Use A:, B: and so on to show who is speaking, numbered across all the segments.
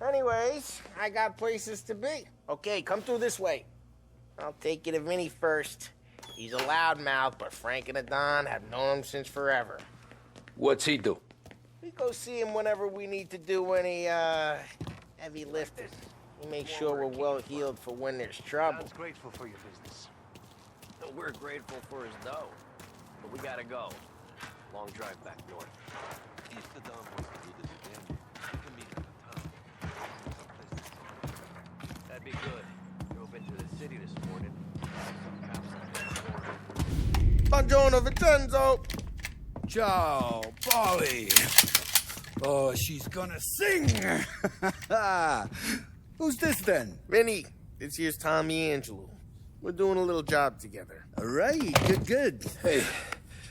A: Anyways, I got places to be. Okay, come through this way. I'll take you to Vinny first. He's a loudmouth, but Frank and the Don have known him since forever.
B: What's he do?
A: We go see him whenever we need to do any, heavy lifting. He makes sure we're well-heeled for when there's trouble.
C: Don's grateful for your business.
D: We're grateful for his dough, but we gotta go. Long drive back north.
E: If the Don wants to do this again, we can meet at the town.
D: That'd be good. Drove into the city this morning.
A: Buongiorno, Vincenzo!
F: Ciao, Polly. Oh, she's gonna sing. Who's this then?
A: Vinny, this here's Tommy Angelo. We're doing a little job together.
F: All right, good. Hey,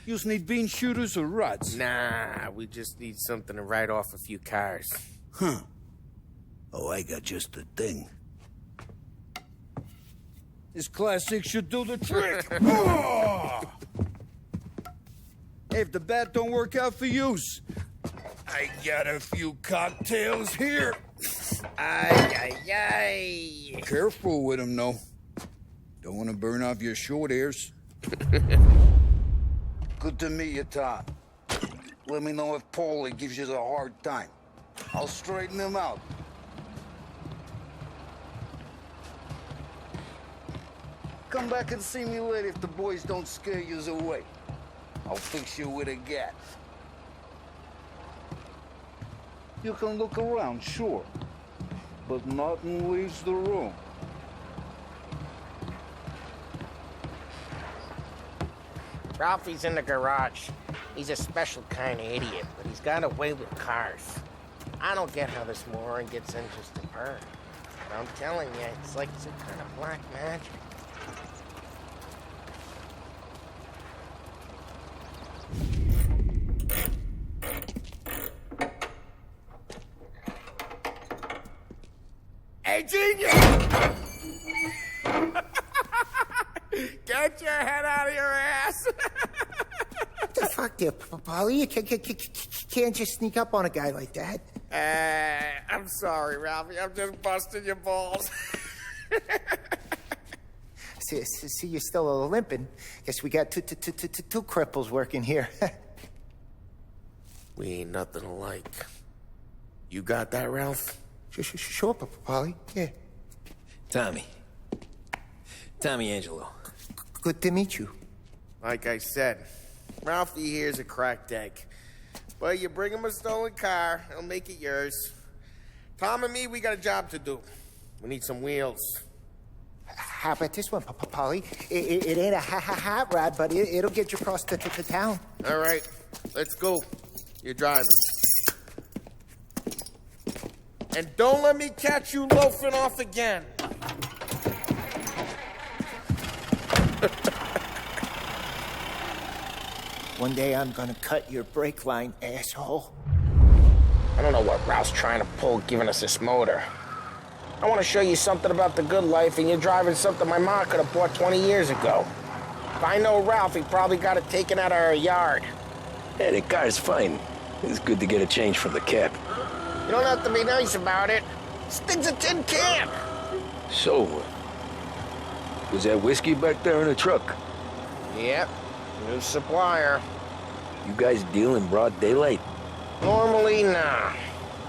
F: you need bean shooters or rods?
A: Nah, we just need something to write off a few cars.
F: Huh. Oh, I got just the thing. This classic should do the trick. Oh! Hey, if the bat don't work out for use, I got a few cocktails here.
A: Ay.
F: Careful with them, though. Don't want to burn off your short hairs. Good to meet you, Tom. Let me know if Paulie gives you a hard time. I'll straighten him out. Come back and see me later if the boys don't scare you away. I'll fix you with a gat. You can look around, sure, but nothing leaves the room.
A: Ralphie's in the garage. He's a special kind of idiot, but he's got a way with cars. I don't get how this moron gets interested in her. But I'm telling you, it's like some kind of black magic. Hey, genius! Get your head out of your ass!
G: What the fuck there, Polly? You can't just sneak up on a guy like that.
A: I'm sorry, Ralphie. I'm just busting your balls.
G: See, you're still limping. Guess we got two cripples working here.
A: We ain't nothing alike. You got that, Ralph?
G: Sure, Polly. Yeah.
D: Tommy Angelo.
G: Good to meet you.
A: Like I said, Ralphie here's a cracked egg. But you bring him a stolen car, he'll make it yours. Tom and me, we got a job to do. We need some wheels.
G: How about this one, Polly? It ain't a hot rod, but it'll get you across to town.
A: All right, let's go. You're driving. And don't let me catch you loafing off again.
G: One day I'm gonna cut your brake line, asshole.
A: I don't know what Ralph's trying to pull giving us this motor. I want to show you something about the good life, and you're driving something my mom could have bought 20 years ago. If I know Ralph, he probably got it taken out of our yard.
D: Hey, the car's fine. It's good to get a change from the cab.
A: You don't have to be nice about it. This thing's a tin can.
D: So, was that whiskey back there in the truck?
A: Yep, new supplier.
D: You guys deal in broad daylight?
A: Normally, nah.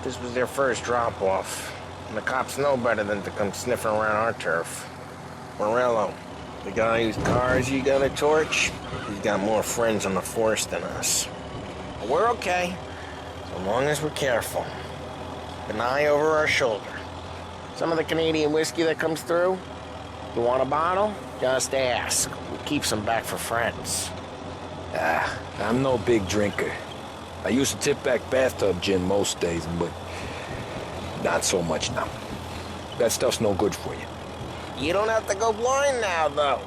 A: This was their first drop-off. And the cops know better than to come sniffing around our turf. Morello, the guy whose cars you got a torch, he's got more friends on the force than us. But we're okay, so long as we're careful. Keep an eye over our shoulder. Some of the Canadian whiskey that comes through, you want a bottle? Just ask. We keep some back for friends.
D: I'm no big drinker. I used to tip back bathtub gin most days, but not so much now. That stuff's no good for you.
A: You don't have to go blind now, though.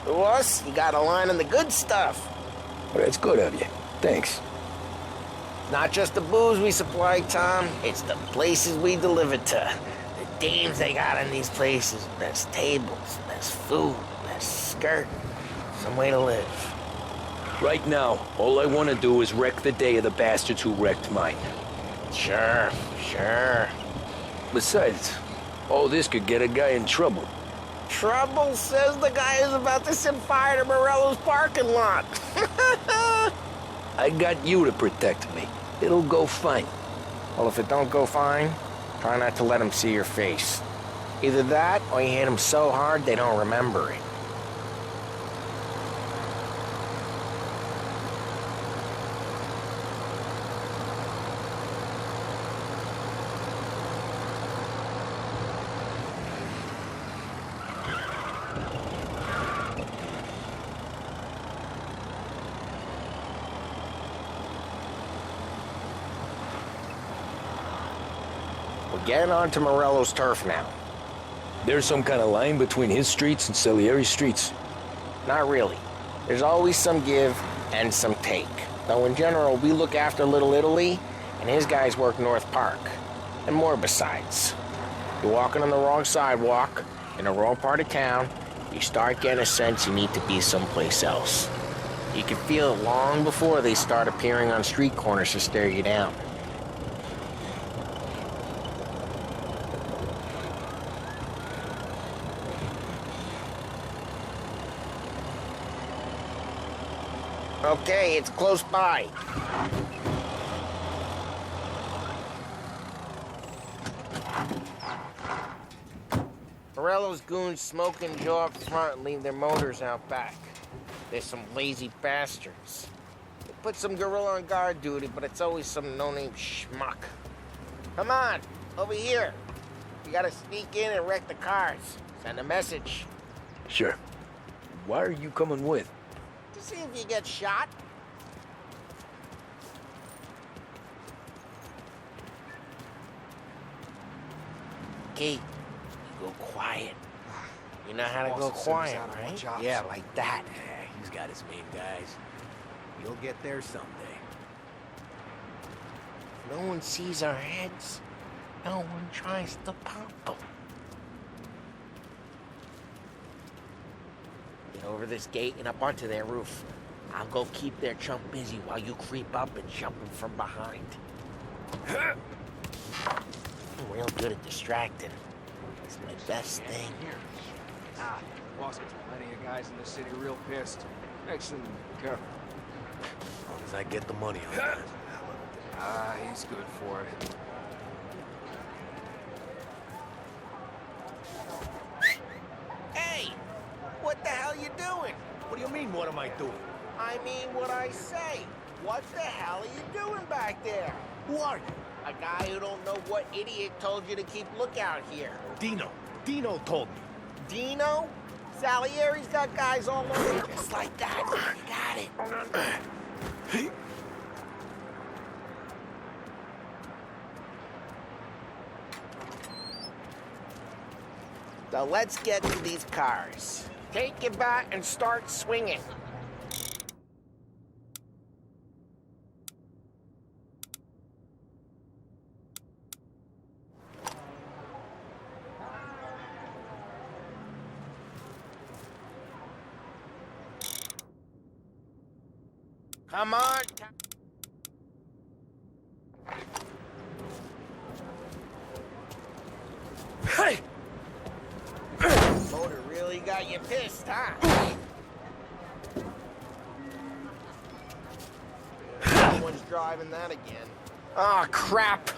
A: To us, you got a line on the good stuff.
D: Well, that's good of you. Thanks.
A: Not just the booze we supply, Tom. It's the places we deliver to. The dames they got in these places. Best tables, best food, best skirt. Some way to live.
D: Right now, all I want to do is wreck the day of the bastards who wrecked mine.
A: Sure.
D: Besides, all this could get a guy in trouble.
A: Trouble says the guy is about to set fire to Morello's parking lot.
D: I got you to protect me. It'll go fine.
A: Well, if it don't go fine, try not to let him see your face. Either that, or you hit him so hard they don't remember it. We're getting onto Morello's turf now.
D: There's some kind of line between his streets and Salieri's streets.
A: Not really. There's always some give and some take. Though in general, we look after Little Italy, and his guys work North Park. And more besides. You're walking on the wrong sidewalk, in the wrong part of town, you start getting a sense you need to be someplace else. You can feel it long before they start appearing on street corners to stare you down. Okay, it's close by. Morello's goons smoke and jaw up front and leave their motors out back. They're some lazy bastards. They put some gorilla on guard duty, but it's always some no-name schmuck. Come on, over here. You gotta sneak in and wreck the cars. Send a message.
D: Sure. Why are you coming with?
A: To see if you get shot. Okay, you go quiet. You know how to go quiet, right? Yeah, like that.
B: Yeah, he's got his main guys. You'll get there someday.
A: No one sees our heads. No one tries to pop them. Get over this gate and up onto their roof. I'll go keep their chump busy while you creep up and jump him from behind. I'm real good at distracting. It's my best thing.
C: Boss gets plenty of guys in the city real pissed. Makes them careful.
B: As long as I get the money on that.
C: He's good for it.
A: Hey! What the hell you doing?
B: What do you mean, what am I doing?
A: I mean what I say. What the hell are you doing back there?
B: Who are you?
A: A guy who don't know what idiot told you to keep lookout here.
B: Dino. Dino told me.
A: Dino? Salieri's got guys all over just like that. You got it. So let's get to these cars. Take your bat and start swinging. Come on.
D: Hey!
A: Motor really got you pissed, huh? Someone's driving that again. Oh, crap.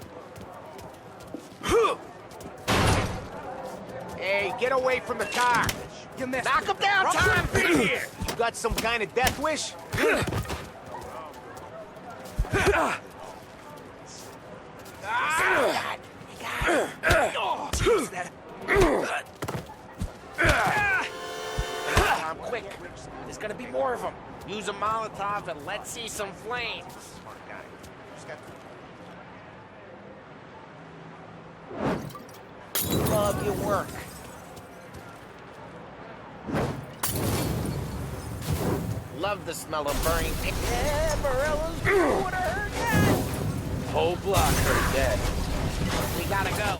B: Hey, get away from the car. You messed
A: Knock him down, Tom!
B: here. You got some kind of death wish?
A: Tom, quick. There's gonna be more of them. Use a Molotov and let's see some flames. Smart guy. Love your work. Love the smell of burning. Yeah, Morello's doing her dad.
D: Whole block heard that.
A: We gotta go.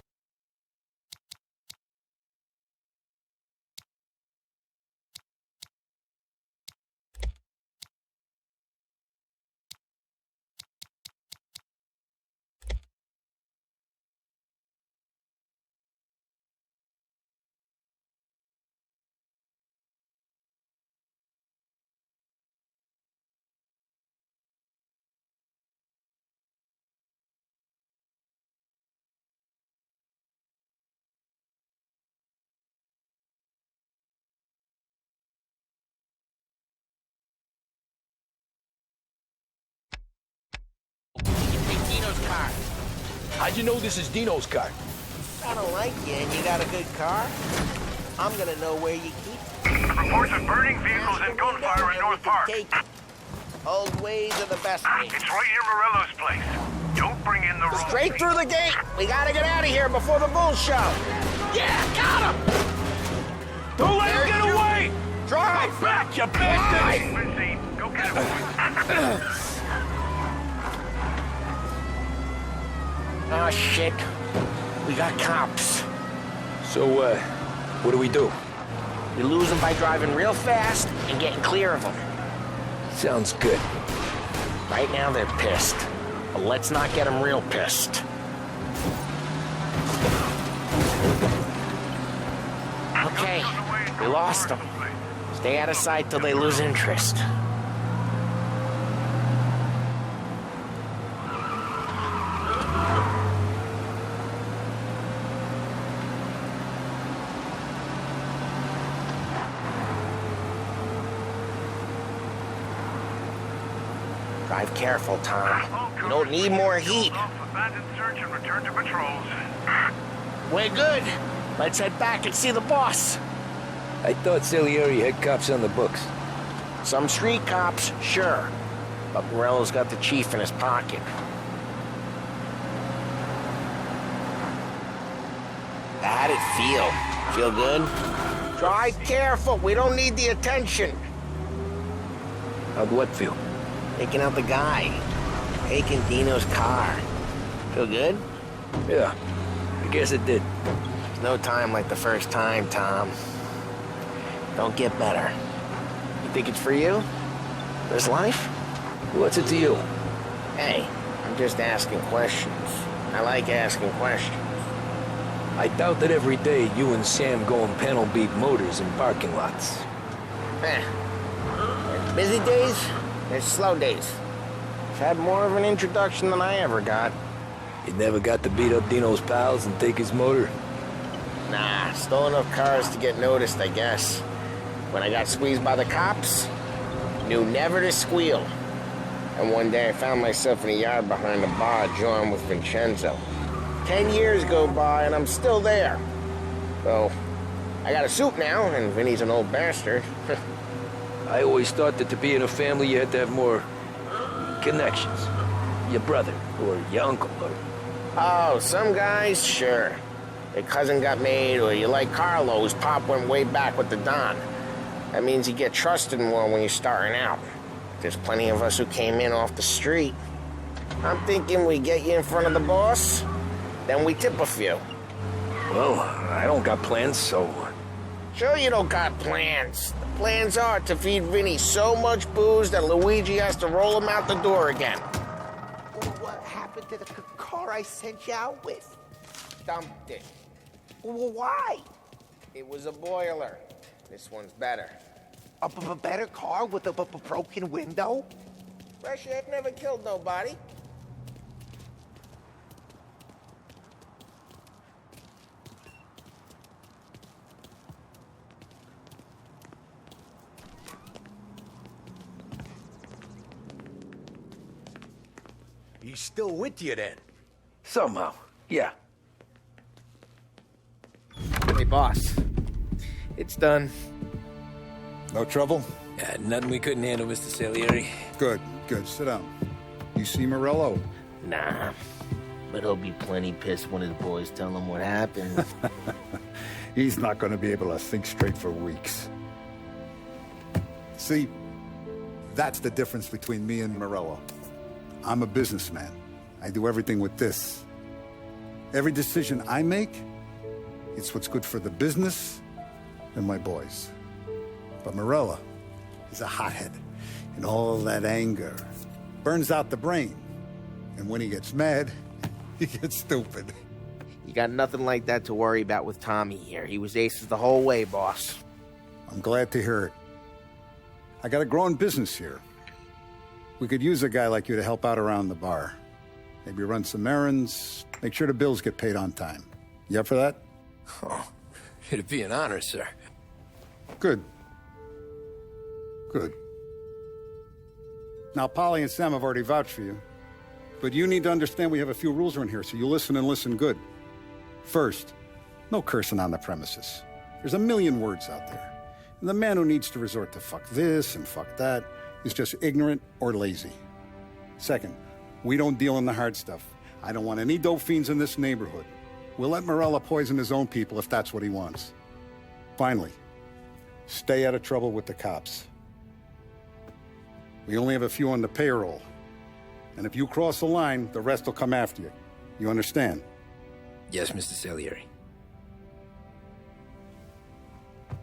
D: How'd you know this is Dino's car?
A: I don't like you and you got a good car. I'm gonna know where you keep it.
H: Reports of burning vehicles and gunfire in North Park.
A: Old ways are the best ways.
H: It's right near Morello's place. Don't bring in the wrong
A: Straight through the gate. We gotta get out of here before the bulls show. Yeah, got him!
D: Don't let him get away!
A: Drive!
D: Back, you bastard!
H: Lindsay, go get him.
A: Oh, shit. We got cops.
D: So, what do we do?
A: We lose them by driving real fast and getting clear of them.
D: Sounds good.
A: Right now they're pissed. But let's not get them real pissed. Okay, we lost them. Stay out of sight till they lose interest. Drive careful, Tom. You don't need more heat.
H: Abandoned search and return to patrols.
A: We're good. Let's head back and see the boss.
D: I thought Salieri had cops on the books.
A: Some street cops, sure. But Morello's got the chief in his pocket. How'd it feel? Feel good? Drive careful. We don't need the attention.
D: How'd what feel?
A: Taking out the guy. Taking Dino's car. Feel good?
D: Yeah, I guess it did.
A: There's no time like the first time, Tom. Don't get better. You think it's for you? This life?
D: What's it to you?
A: Hey, I'm just asking questions. I like asking questions.
D: I doubt that every day you and Sam go and panel beat motors in parking lots.
A: There's busy days, there's slow days. I've had more of an introduction than I ever got.
D: You never got to beat up Dino's pals and take his motor?
A: Nah, stole enough cars to get noticed, I guess. When I got squeezed by the cops, knew never to squeal. And one day I found myself in a yard behind a bar joined with Vincenzo. 10 years go by and I'm still there. So, I got a suit now, and Vinny's an old bastard.
D: I always thought that to be in a family you had to have more connections. Your brother, or your uncle, or...
A: Oh, some guys, sure. Their cousin got made, or you like Carlo, whose pop went way back with the Don. That means you get trusted more when you're starting out. There's plenty of us who came in off the street. I'm thinking we get you in front of the boss, then we tip a few.
D: Well, I don't got plans, so...
A: Sure you don't got plans. The plans are to feed Vinny so much booze that Luigi has to roll him out the door again.
G: What happened to the car I sent you out with?
A: Dumped it.
G: Well, why?
A: It was a boiler. This one's better.
G: A better car with a broken window?
A: Fresh air never killed nobody.
B: He's still with you then?
D: Somehow, yeah.
A: Hey, boss. It's done.
I: No trouble?
B: Nothing we couldn't handle, Mr. Salieri.
I: Good, good. Sit down. You see Morello?
A: Nah. But he'll be plenty pissed when his boys tell him what happened.
I: He's not going to be able to think straight for weeks. See, that's the difference between me and Morello. I'm a businessman. I do everything with this. Every decision I make, it's what's good for the business and my boys. But Morello is a hothead, and all that anger burns out the brain. And when he gets mad, he gets stupid.
A: You got nothing like that to worry about with Tommy here. He was aces the whole way, boss.
I: I'm glad to hear it. I got a growing business here. We could use a guy like you to help out around the bar. Maybe run some errands, make sure the bills get paid on time. You up for that?
B: Oh, it'd be an honor, sir.
I: Good. Good. Now, Polly and Sam have already vouched for you. But you need to understand we have a few rules around here, so you listen and listen good. First, no cursing on the premises. There's a million words out there. And the man who needs to resort to fuck this and fuck that is just ignorant or lazy. Second, we don't deal in the hard stuff. I don't want any dope fiends in this neighborhood. We'll let Morella poison his own people if that's what he wants. Finally, stay out of trouble with the cops. We only have a few on the payroll. And if you cross the line, the rest will come after you. You understand?
D: Yes, Mr. Salieri.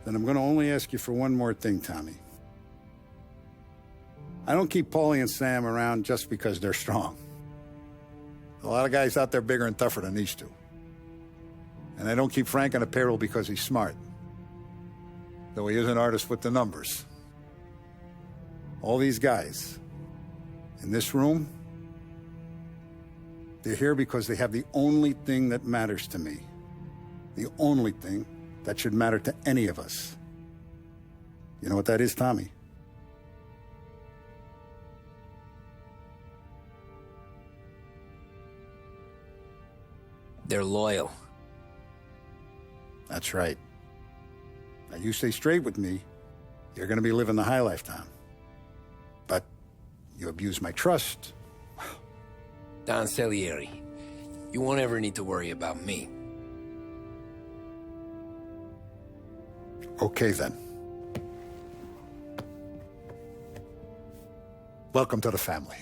I: Then I'm going to only ask you for one more thing, Tommy. I don't keep Paulie and Sam around just because they're strong. A lot of guys out there bigger and tougher than these two. And I don't keep Frank on the payroll because he's smart. Though he is an artist with the numbers. All these guys in this room, they're here because they have the only thing that matters to me. The only thing that should matter to any of us. You know what that is, Tommy?
D: They're loyal.
I: That's right. Now, you stay straight with me, you're going to be living the high life, Tom. But you abuse my trust.
D: Don Salieri, you won't ever need to worry about me.
I: Okay, then. Welcome to the family.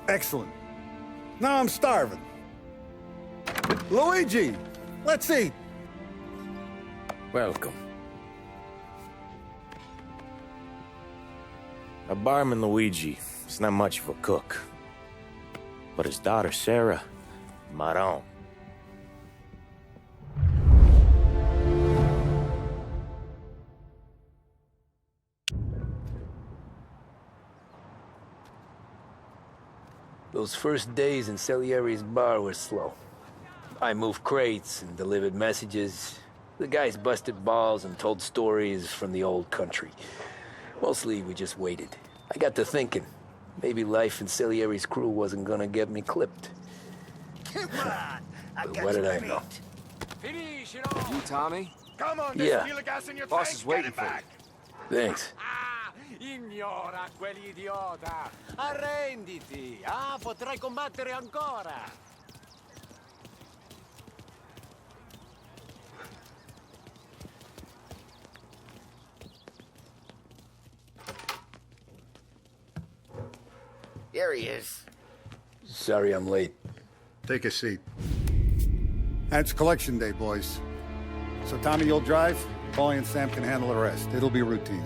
I: Excellent. Now I'm starving. Luigi, let's eat.
D: Welcome.
B: A barman Luigi is not much of a cook. But his daughter Sarah, Maron.
D: Those first days in Salieri's bar were slow. I moved crates and delivered messages. The guys busted balls and told stories from the old country. Mostly, we just waited. I got to thinking, maybe life in Salieri's crew wasn't gonna get me clipped.
F: Come on,
D: But what did I know?
C: You, Tommy?
H: Come on,
D: Yeah.
H: feel the gas in your
C: Boss
H: tank.
C: is waiting
H: Get it
C: for
H: back.
D: Thanks.
B: Ignora quell'idiota! Arrenditi! Potrai combattere ancora!
A: There he is.
D: Sorry I'm late.
I: Take a seat. And it's collection day, boys. So Tommy, you'll drive. Paulie and Sam can handle the rest. It'll be routine.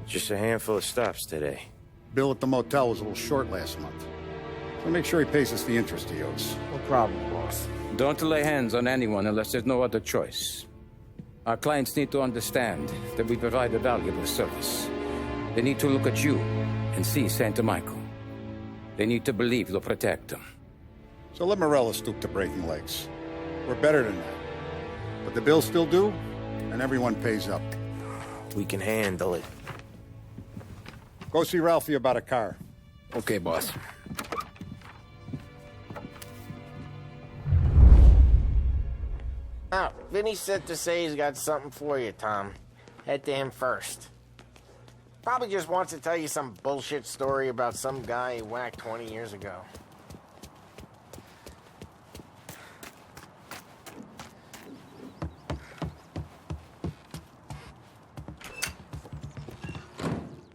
B: Just a handful of stops today.
I: Bill at the motel was a little short last month. So make sure he pays us the interest he owes.
C: No problem, boss.
J: Don't lay hands on anyone unless there's no other choice. Our clients need to understand that we provide a valuable service. They need to look at you and see Santa Michael. They need to believe you'll protect them.
I: So let Morella stoop to breaking legs. We're better than that. But the bills still due, and everyone pays up.
B: We can handle it.
I: Go see Ralphie about a car.
D: Okay, boss.
A: Oh, Vinny said to say he's got something for you, Tom. Head to him first. Probably just wants to tell you some bullshit story about some guy he whacked 20 years ago.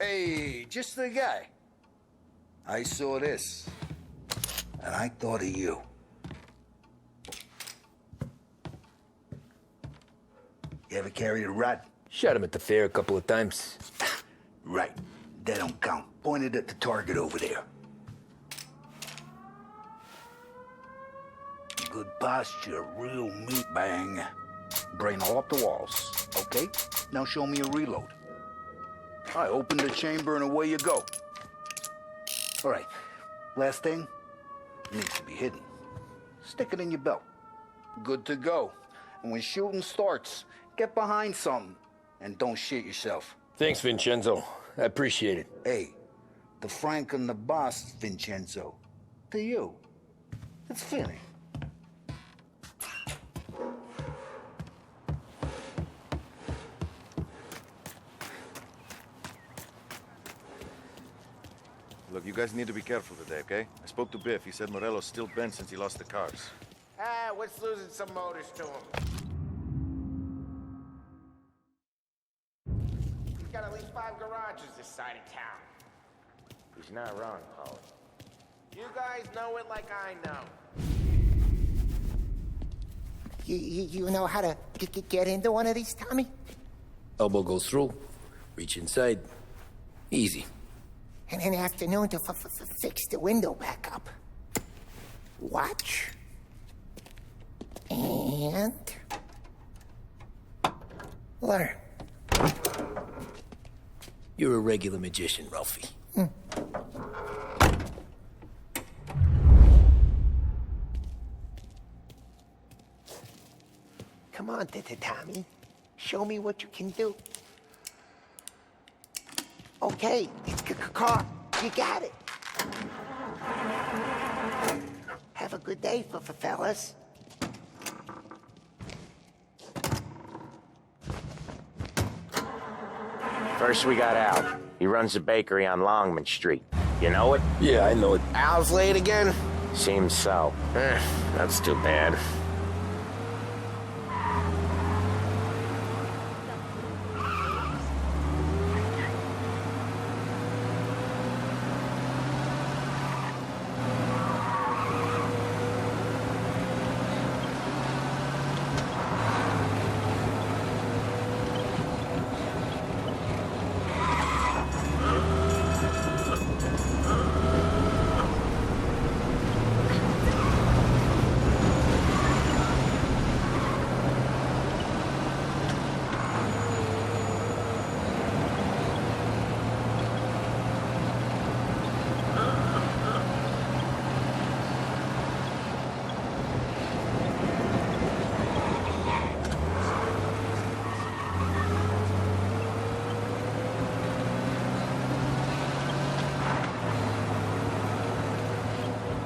F: Hey, just the guy. I saw this, and I thought of you. You ever carried a rod?
D: Shot him at the fair a couple of times.
F: Right. That don't count. Pointed at the target over there. Good posture, real meat bang. Brain all up the walls. Okay, now show me a reload. I open the chamber and away you go. All right, last thing, needs to be hidden. Stick it in your belt. Good to go. And when shooting starts, get behind something and don't shit yourself.
D: Thanks, Vincenzo. I appreciate it.
F: Hey, the Frank and the boss, Vincenzo. To you. It's Finny.
E: Look, you guys need to be careful today, okay? I spoke to Biff. He said Morello's still bent since he lost the cars.
A: What's losing some motors to him? He's got at least 5 garages this side of town.
B: He's not wrong, Paul.
A: You guys know it like I know.
G: You know how to get into one of these, Tommy?
D: Elbow goes through, reach inside. Easy.
G: And in the afternoon to fix the window back up. Watch. And... learn.
D: You're a regular magician, Ralphie.
G: Come on, Tommy. Show me what you can do. Okay, car, you got it. Have a good day, fellas.
B: First we got Al. He runs a bakery on Longman Street. You know it?
D: Yeah, I know it.
A: Al's late again?
B: Seems so.
A: That's too bad.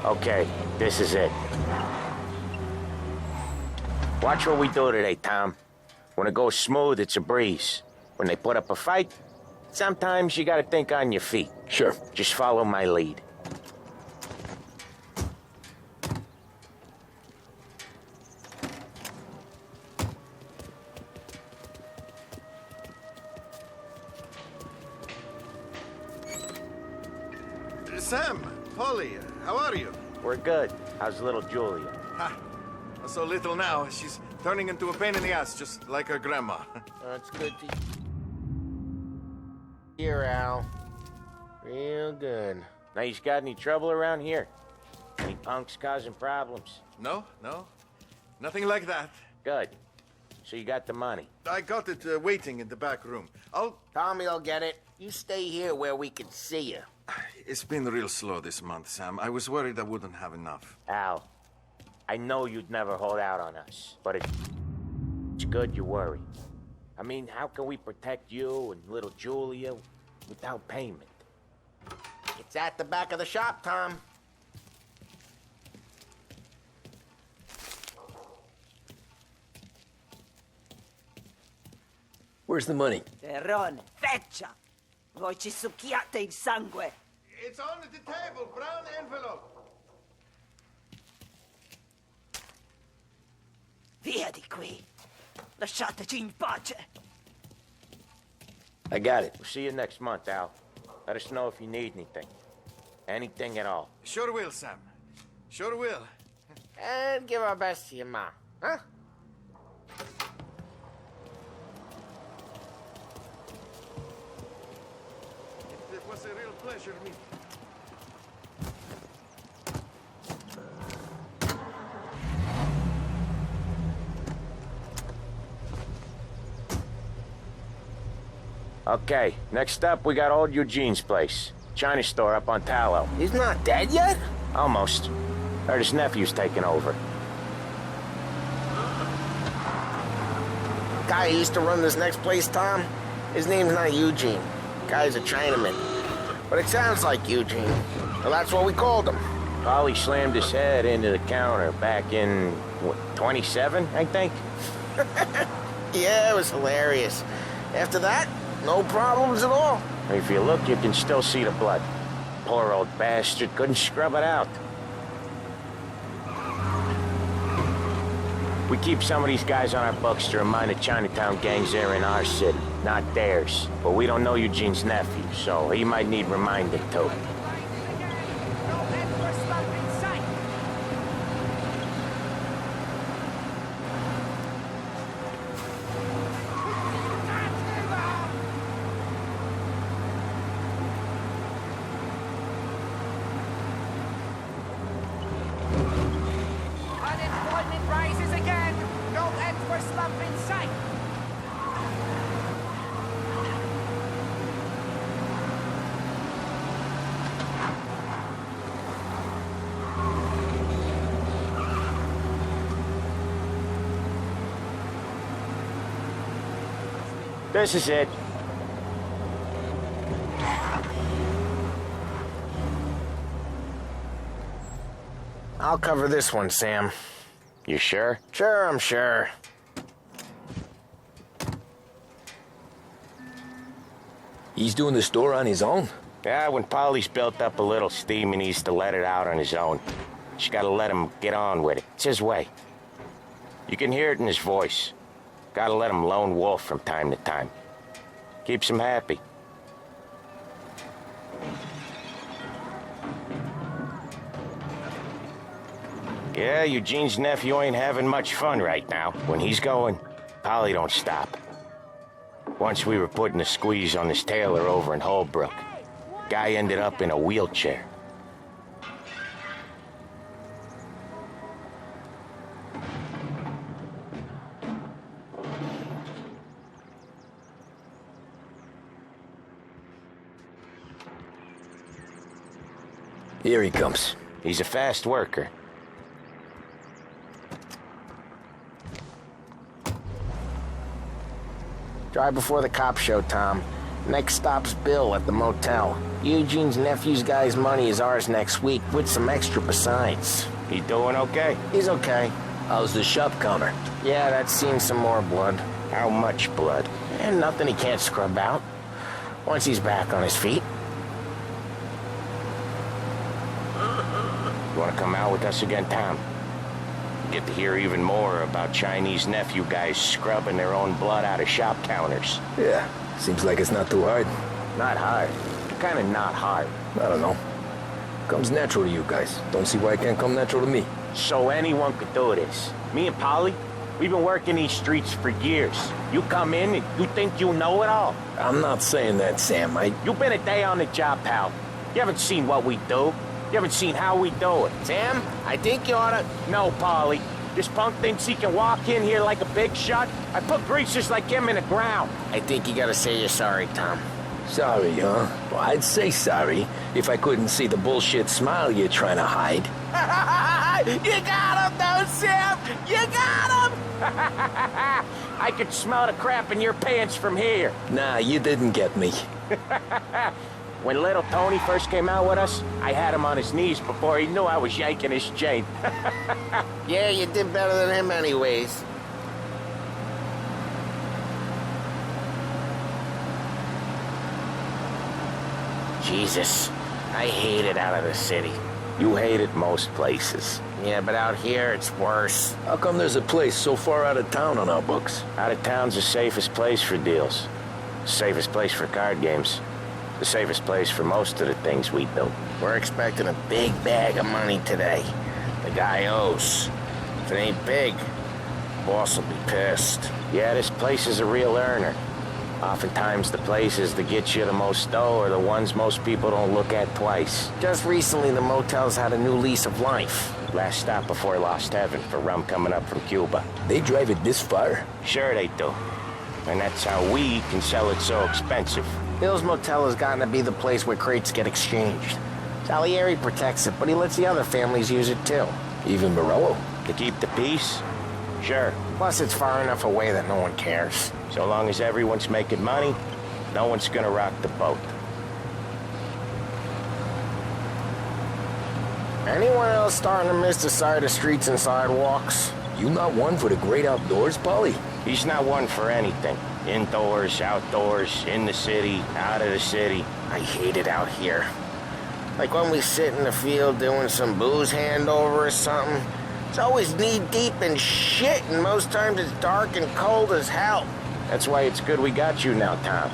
B: Okay, this is it. Watch what we do today, Tom. When it goes smooth, it's a breeze. When they put up a fight, sometimes you gotta think on your feet.
D: Sure.
B: Just follow my lead.
E: Sam, Polly, how are you?
B: We're good. How's little Julia?
E: Ha! So little now, she's turning into a pain in the ass, just like her grandma.
A: That's good to hear, Al. Real good.
B: Now, you got any trouble around here? Any punks causing problems?
E: No, nothing like that.
B: Good. So you got the money?
E: I got it waiting in the back room.
A: Tommy'll get it. You stay here where we can see you.
E: It's been real slow this month, Sam. I was worried I wouldn't have enough.
B: Al, I know you'd never hold out on us, but it's good you worry. I mean, how can we protect you and little Julia without payment?
A: It's at the back of the shop, Tom.
D: Where's the money?
K: Terrone, feccia! Voi ci succhiate il sangue!
E: It's on the table, brown envelope.
K: Via di qui! Lasciateci in pace!
D: I got it.
B: We'll see you next month, Al. Let us know if you need anything. Anything at all.
E: Sure will, Sam. Sure will.
A: And give our best to your ma, huh?
E: It was a real pleasure meeting.
B: Okay, next up, we got old Eugene's place. China store up on Tallow.
A: He's not dead yet?
B: Almost. Heard his nephew's taking over.
A: Guy who used to run this next place, Tom? His name's not Eugene. Guy's a Chinaman. But it sounds like Eugene. Well, that's what we called him.
B: Polly slammed his head into the counter back in, what, 27, I think?
A: Yeah, it was hilarious. After that, no problems at all.
B: If you look, you can still see the blood. Poor old bastard couldn't scrub it out. We keep some of these guys on our books to remind the Chinatown gangs they're in our city, not theirs. But we don't know Eugene's nephew, so he might need reminding too. This is it.
A: I'll cover this one, Sam.
B: You sure?
A: Sure, I'm sure.
D: He's doing the store on his own?
B: Yeah, when Polly's built up a little steam, he needs to let it out on his own. She gotta let him get on with it. It's his way. You can hear it in his voice. Gotta let him lone wolf from time to time. Keeps him happy. Yeah, Eugene's nephew ain't having much fun right now. When he's going, Polly don't stop. Once we were putting a squeeze on this tailor over in Holbrook. Guy ended up in a wheelchair.
D: Here he comes.
B: He's a fast worker.
A: Drive before the cops show, Tom. Next stop's Bill at the motel. Eugene's nephew's guy's money is ours next week, with some extra besides.
B: He doing okay?
A: He's okay.
D: How's the shop counter?
A: Yeah, that's seen some more blood.
B: How much blood?
A: And nothing he can't scrub out. Once he's back on his feet.
B: You want to come out with us again, Tom? Get to hear even more about Chinese nephew guys scrubbing their own blood out of shop counters.
D: Yeah, seems like it's not too hard.
B: Not hard. Kind of not hard.
D: I don't know. Comes natural to you guys. Don't see why it can't come natural to me.
B: So anyone could do this. Me and Polly, we've been working these streets for years. You come in and you think you know it all.
D: I'm not saying that, Sam.
B: You've been a day on the job, pal. You haven't seen what we do. You haven't seen how we do it.
A: Sam, I think you oughta...
B: No, Polly. This punk thinks he can walk in here like a big shot. I put greasers like him in the ground.
A: I think you gotta say you're sorry, Tom.
D: Sorry, huh? Well, I'd say sorry if I couldn't see the bullshit smile you're trying to hide.
B: You got him, though, Sam! You got him! I could smell the crap in your pants from here.
D: Nah, you didn't get me.
B: When little Tony first came out with us, I had him on his knees before he knew I was yanking his chain.
A: Yeah, you did better than him anyways. Jesus, I hate it out of the city.
B: You hate it most places.
A: Yeah, but out here, it's worse.
D: How come there's a place so far out of town on our books?
B: Out of town's the safest place for deals. Safest place for card games. The safest place for most of the things we do.
A: We're expecting a big bag of money today. The guy owes. If it ain't big, boss will be pissed.
B: Yeah, this place is a real earner. Oftentimes the places that get you the most dough are the ones most people don't look at twice.
A: Just recently, the motel's had a new lease of life.
B: Last stop before Lost Heaven for rum coming up from Cuba.
D: They drive it this far?
B: Sure they do. And that's how we can sell it so expensive.
A: Bill's Motel has gotten to be the place where crates get exchanged. Salieri protects it, but he lets the other families use it too.
D: Even Morello?
B: To keep the peace? Sure.
A: Plus, it's far enough away that no one cares.
B: So long as everyone's making money, No one's gonna rock the boat.
A: Anyone else starting to miss the sight of streets and sidewalks?
D: You not one for the great outdoors, Polly?
B: He's not one for anything. Indoors, outdoors, in the city, out of the city.
A: I hate it out here. Like when we sit in the field doing some booze handover or something. It's always knee-deep in shit, and most times it's dark and cold as hell.
B: That's why it's good we got you now, Tom.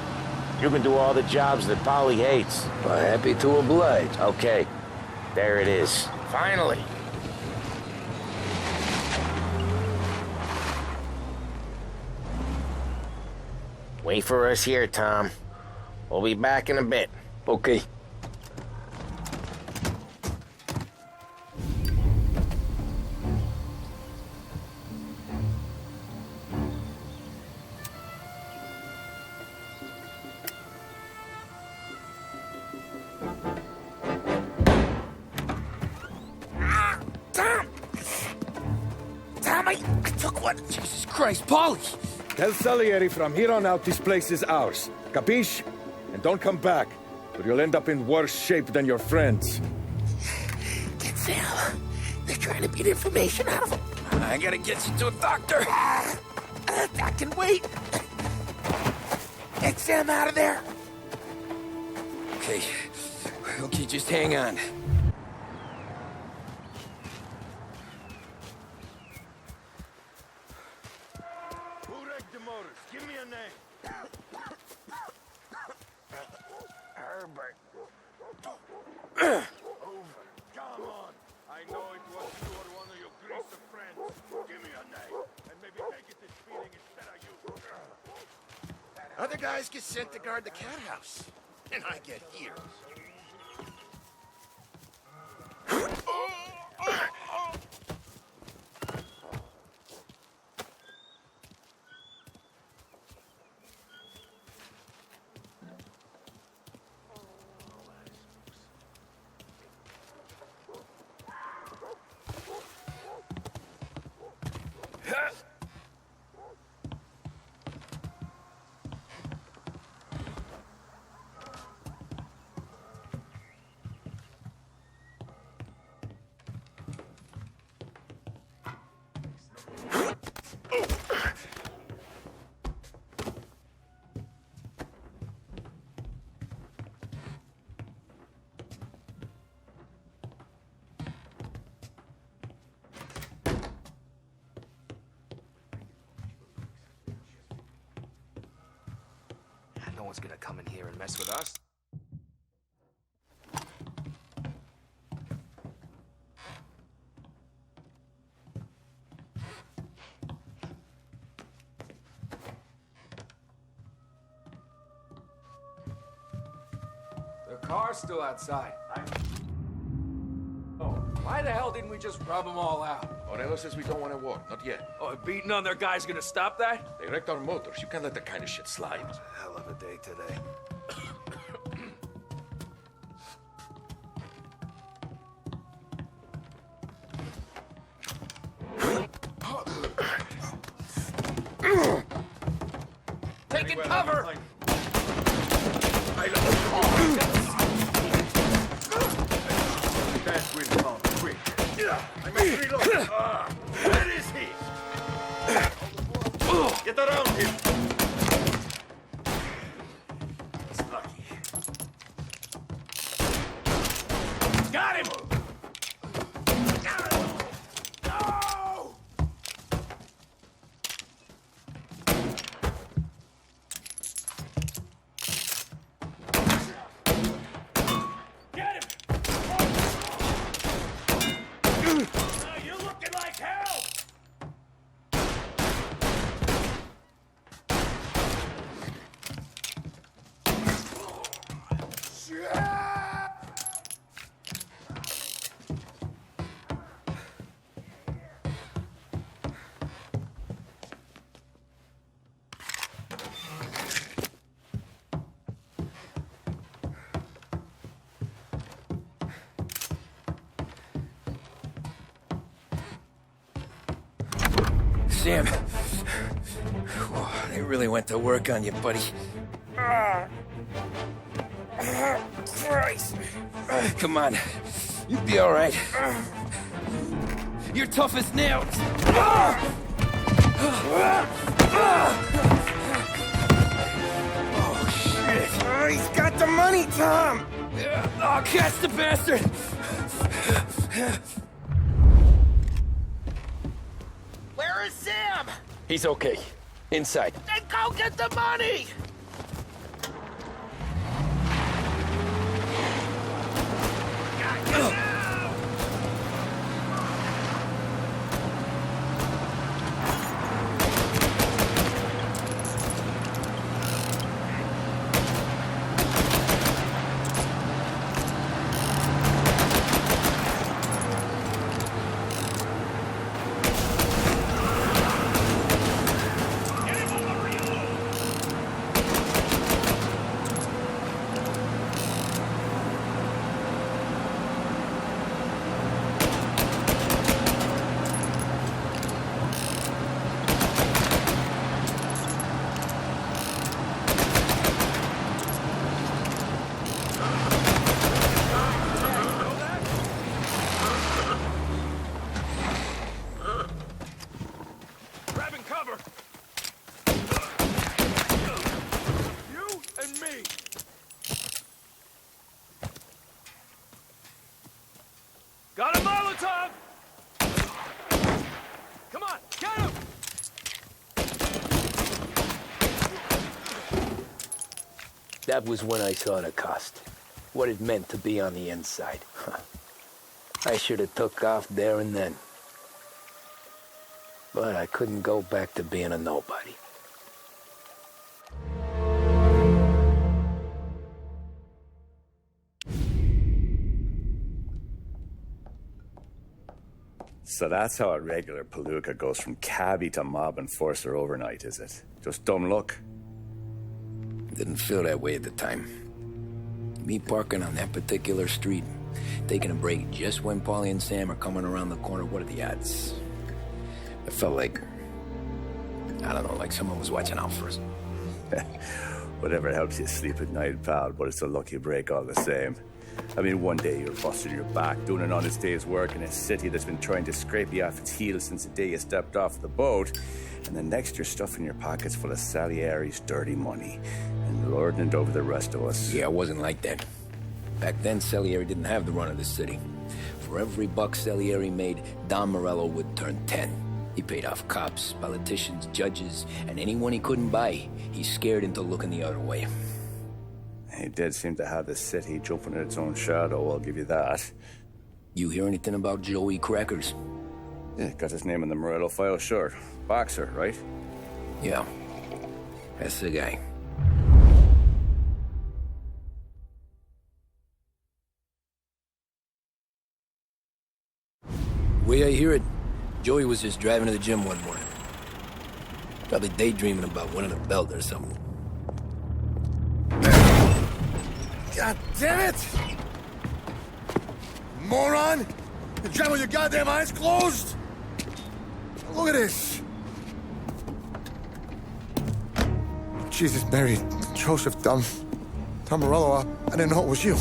B: You can do all the jobs that Polly hates.
D: Well, happy to oblige.
B: Okay, there it is.
A: Finally. Wait for us here, Tom. We'll be back in a bit.
D: Okay.
A: Tom, I took one.
D: Jesus Christ, Polly!
L: Tell Salieri from here on out this place is ours. Capiche? And don't come back, or you'll end up in worse shape than your friends.
A: Get Sam. They're trying to beat information out of him.
D: I gotta get you to a doctor.
A: I can wait. Get Sam out of there.
D: Okay. Okay, just hang on.
E: Give me a name.
A: Herbert.
E: Over. Come on. I know it was you or one of your greaser friends. Give me a name, and maybe take it this feeling instead of you.
A: Other guys get sent to guard the cat house, and I get here.
C: No one's gonna come in here and mess with us. The car's still outside. Oh, why the hell didn't we just rub them all out?
E: Morello says we don't want to walk. Not yet.
C: Oh, beating on their guys gonna stop that?
E: They wrecked our motors. You can't let that kind of shit slide.
C: It's a hell of a day today. Taking cover!
E: That will come quick. I must reload. Where is he? Get around him. He's lucky. Got him! No! Get him! You're looking like hell!
D: Sam. Whoa, they really went to work on you, buddy. Christ. Come on. You'll be all right. You're tough as nails. Oh, shit.
A: Oh, he's got the money, Tom!
D: Oh, catch the bastard!
A: Where is Sam?
D: He's okay. Inside.
A: Then go get the money!
C: Got a Molotov! Come on, get him!
D: That was when I saw the cost. What it meant to be on the inside. I should have took off there and then. But I couldn't go back to being a nobody.
M: So that's how a regular palooka goes from cabbie to mob enforcer overnight, is it? Just dumb luck?
D: Didn't feel that way at the time. Me parking on that particular street, taking a break just when Paulie and Sam are coming around the corner, what are the odds? It felt like, I don't know, like someone was watching out for us.
M: Whatever helps you sleep at night, pal, but it's a lucky break all the same. I mean, one day you're busting your back, doing an honest day's work in a city that's been trying to scrape you off its heels since the day you stepped off the boat, and the next you're stuffing your pockets full of Salieri's dirty money and lording it over the rest of us.
D: Yeah, it wasn't like that. Back then, Salieri didn't have the run of the city. For every buck Salieri made, Don Morello would turn 10. He paid off cops, politicians, judges, and anyone he couldn't buy, he scared into looking the other way.
M: He did seem to have the city jumping at its own shadow, I'll give you that.
D: You hear anything about Joey Crackers?
M: Yeah, got his name in the Morello file, sure. Boxer, right?
D: Yeah, that's the guy. Way I hear it, Joey was just driving to the gym one morning. Probably daydreaming about winning a belt or something.
L: God damn it! Moron! You drive with your goddamn eyes closed? Look at this! Jesus, Mary, Joseph, Tom Morello, I didn't know it was you.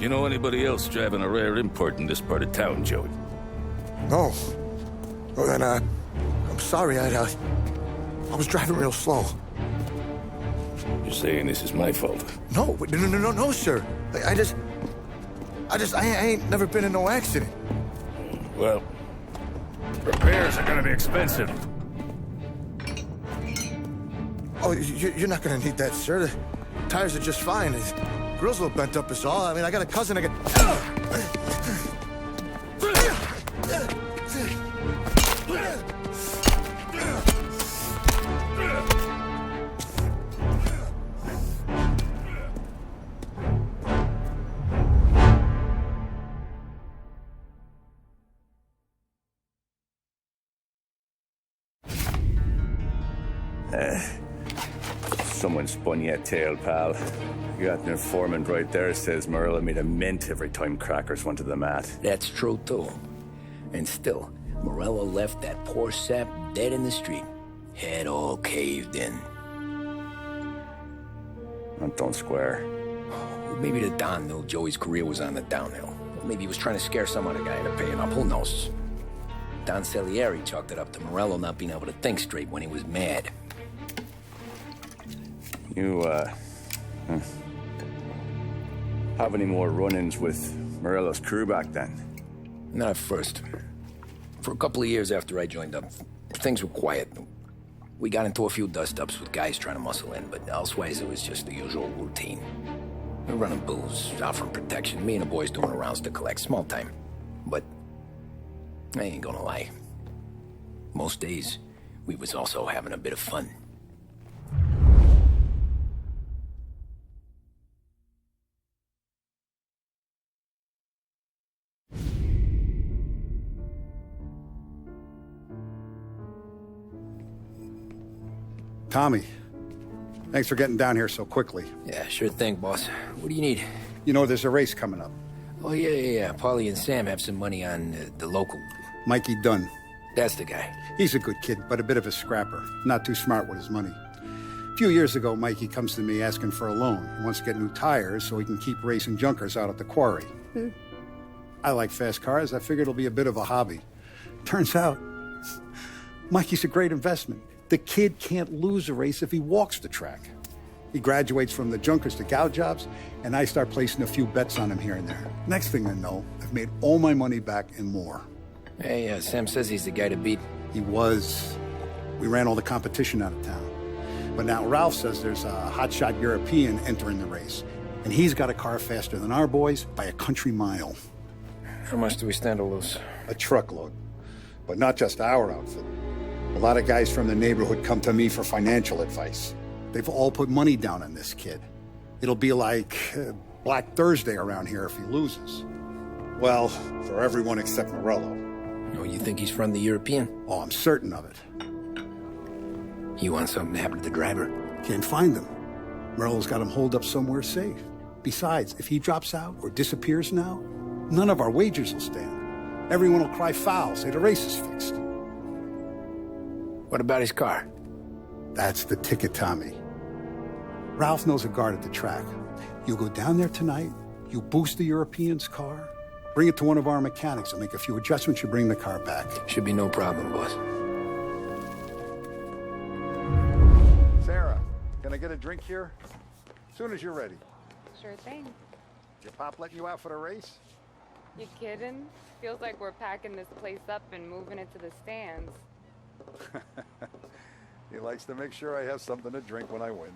E: You know anybody else driving a rare import in this part of town, Joey?
L: No. Well, then, I'm sorry, I was driving real slow.
E: You're saying this is my fault?
L: No, sir. I ain't never been in no accident.
E: Well, repairs are gonna be expensive.
L: Oh, you're not gonna need that, sir. The tires are just fine. His grill's a little bent up is all. I mean, I got a cousin I can...
M: Someone spun you a tale, pal. You got an informant right there says Morello made a mint every time Crackers went to the mat.
D: That's true, too. And still, Morello left that poor sap dead in the street. Head all caved in.
M: don't square.
D: Maybe the Don knew Joey's career was on the downhill. Maybe he was trying to scare some other guy into paying up. Who knows? Don Salieri chalked it up to Morello not being able to think straight when he was mad.
M: You, have any more run-ins with Morello's crew back then?
D: Not at first. For a couple of years after I joined up, things were quiet. We got into a few dust-ups with guys trying to muscle in, but elsewise it was just the usual routine. We're running booze, offering protection, me and the boys doing the rounds to collect, small time. But I ain't gonna lie. Most days, we was also having a bit of fun.
I: Tommy, thanks for getting down here so quickly.
D: Yeah, sure thing, boss. What do you need?
I: You know, there's a race coming up.
D: Oh, yeah. Paulie and Sam have some money on the local.
I: Mikey Dunn.
D: That's the guy.
I: He's a good kid, but a bit of a scrapper. Not too smart with his money. A few years ago, Mikey comes to me asking for a loan. He wants to get new tires so he can keep racing junkers out at the quarry. I like fast cars. I figured it'll be a bit of a hobby. Turns out, Mikey's a great investment. The kid can't lose a race if he walks the track. He graduates from the junkers to gal jobs, and I start placing a few bets on him here and there. Next thing I know, I've made all my money back and more.
D: Hey, Sam says he's the guy to beat.
I: He was. We ran all the competition out of town. But now Ralph says there's a hotshot European entering the race, and he's got a car faster than our boys by a country mile.
D: How much do we stand to lose?
I: A truckload. But not just our outfit. A lot of guys from the neighborhood come to me for financial advice. They've all put money down on this kid. It'll be like Black Thursday around here if he loses. Well, for everyone except Morello.
D: Oh, you think he's from the European?
I: Oh, I'm certain of it.
D: You want something to happen to the driver?
I: Can't find him. Morello's got him holed up somewhere safe. Besides, if he drops out or disappears now, none of our wagers will stand. Everyone will cry foul, say the race is fixed.
D: What about his car?
I: That's the ticket, Tommy. Ralph knows a guard at the track. You go down there tonight, you boost the European's car, bring it to one of our mechanics, and make a few adjustments, you bring the car back.
D: Should be no problem, boss.
I: Sarah, can I get a drink here? As soon as you're ready.
N: Sure thing.
I: Your pop letting you out for the race?
N: You kidding? Feels like we're packing this place up and moving it to the stands.
I: He likes to make sure I have something to drink when I win.